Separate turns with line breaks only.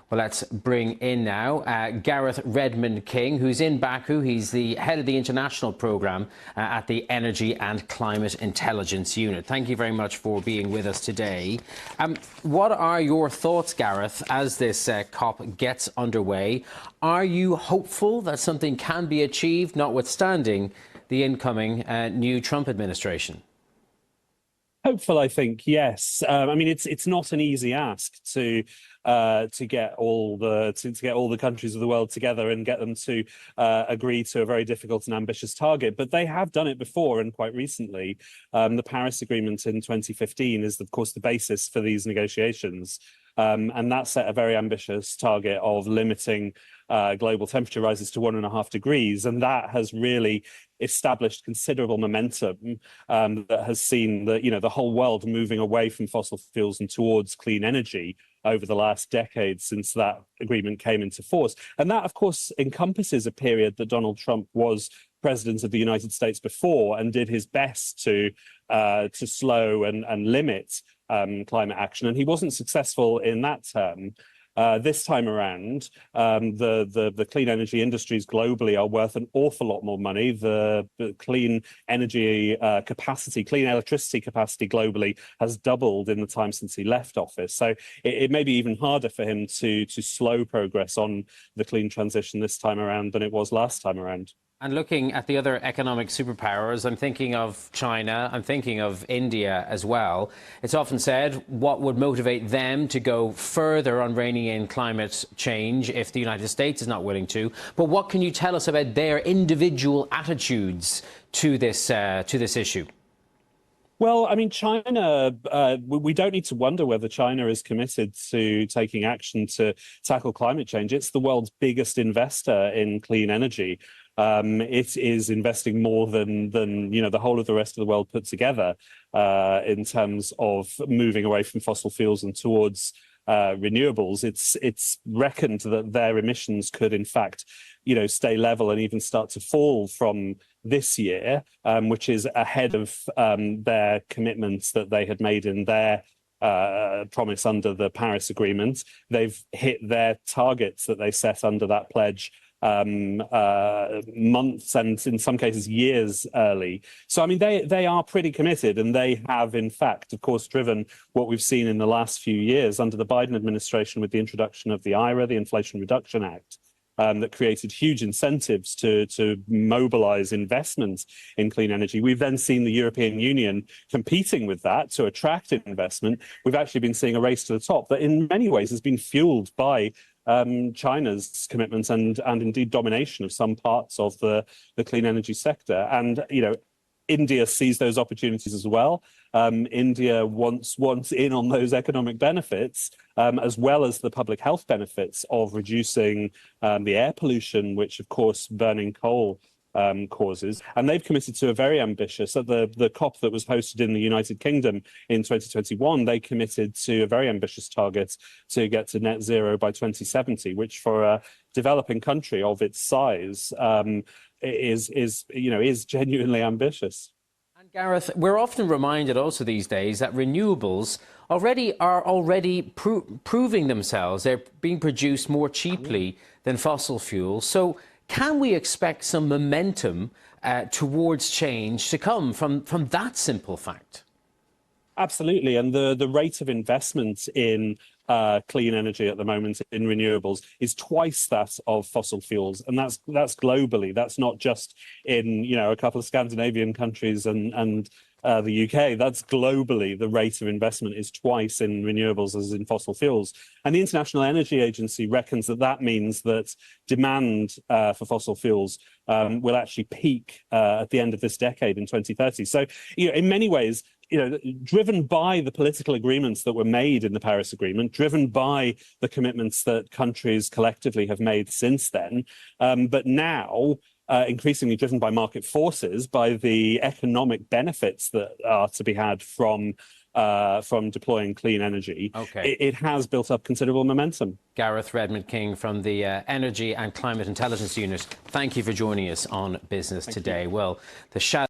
Well, let's bring in now Gareth Redmond-King, who's in Baku. He's the head of the international programme at the Energy and Climate Intelligence Unit. Thank you very much for being with us today. What are your thoughts, Gareth, as this COP gets underway? Are you hopeful that something can be achieved, notwithstanding the incoming new Trump administration?
Hopeful, I think, yes. I mean, it's not an easy ask to get all the countries of the world together and get them to agree to a very difficult and ambitious target. But they have done it before, and quite recently. The Paris Agreement in 2015 is, of course, the basis for these negotiations. And that set a very ambitious target of limiting global temperature rises to 1.5 degrees, and that has really established considerable momentum that has seen the whole world moving away from fossil fuels and towards clean energy over the last decade since that agreement came into force. And that, of course, encompasses a period that Donald Trump was president of the United States before and did his best to slow and limit climate action, and he wasn't successful in that term. This time around, the clean energy industries globally are worth an awful lot more money. The clean energy capacity, clean electricity capacity globally has doubled in the time since he left office. So it may be even harder for him to slow progress on the clean transition this time around than it was last time around.
And looking at the other economic superpowers, I'm thinking of China, I'm thinking of India as well. It's often said, what would motivate them to go further on reining in climate change if the United States is not willing to? But what can you tell us about their individual attitudes to this issue?
Well, I mean, China, we don't need to wonder whether China is committed to taking action to tackle climate change. It's the world's biggest investor in clean energy. It is investing more than the whole of the rest of the world put together in terms of moving away from fossil fuels and towards renewables. It's reckoned that their emissions could, in fact, stay level and even start to fall from this year, which is ahead of their commitments that they had made in their promise under the Paris Agreement. They've hit their targets that they set under that pledge months and in some cases years early. So, I mean, they are pretty committed, and they have, in fact, of course, driven what we've seen in the last few years under the Biden administration with the introduction of the IRA, the Inflation Reduction Act, that created huge incentives to mobilize investment in clean energy. We've then seen the European Union competing with that to attract investment. We've actually been seeing a race to the top that in many ways has been fueled by China's commitments and indeed domination of some parts of the clean energy sector. And, India sees those opportunities as well. India wants in on those economic benefits, as well as the public health benefits of reducing the air pollution, which, of course, burning coal causes. And they've committed to a very ambitious, at the COP that was hosted in the United Kingdom in 2021, they committed to a very ambitious target to get to net zero by 2070, which for a developing country of its size is genuinely ambitious.
And Gareth, we're often reminded also these days that renewables are proving themselves. They're being produced more cheaply than fossil fuels. So can we expect some momentum towards change to come from that simple fact?
Absolutely. And the rate of investment in clean energy at the moment in renewables is twice that of fossil fuels. And that's globally. That's not just in, a couple of Scandinavian countries and the UK. That's globally. The rate of investment is twice in renewables as in fossil fuels. And the International Energy Agency reckons that means that demand for fossil fuels will actually peak at the end of this decade in 2030. So, in many ways, driven by the political agreements that were made in the Paris Agreement, driven by the commitments that countries collectively have made since then, but now increasingly driven by market forces, by the economic benefits that are to be had from deploying clean energy.
Okay.
It has built up considerable momentum.
Gareth Redmond-King from the Energy and Climate Intelligence Unit, thank you for joining us on Business Today. Well, the shadow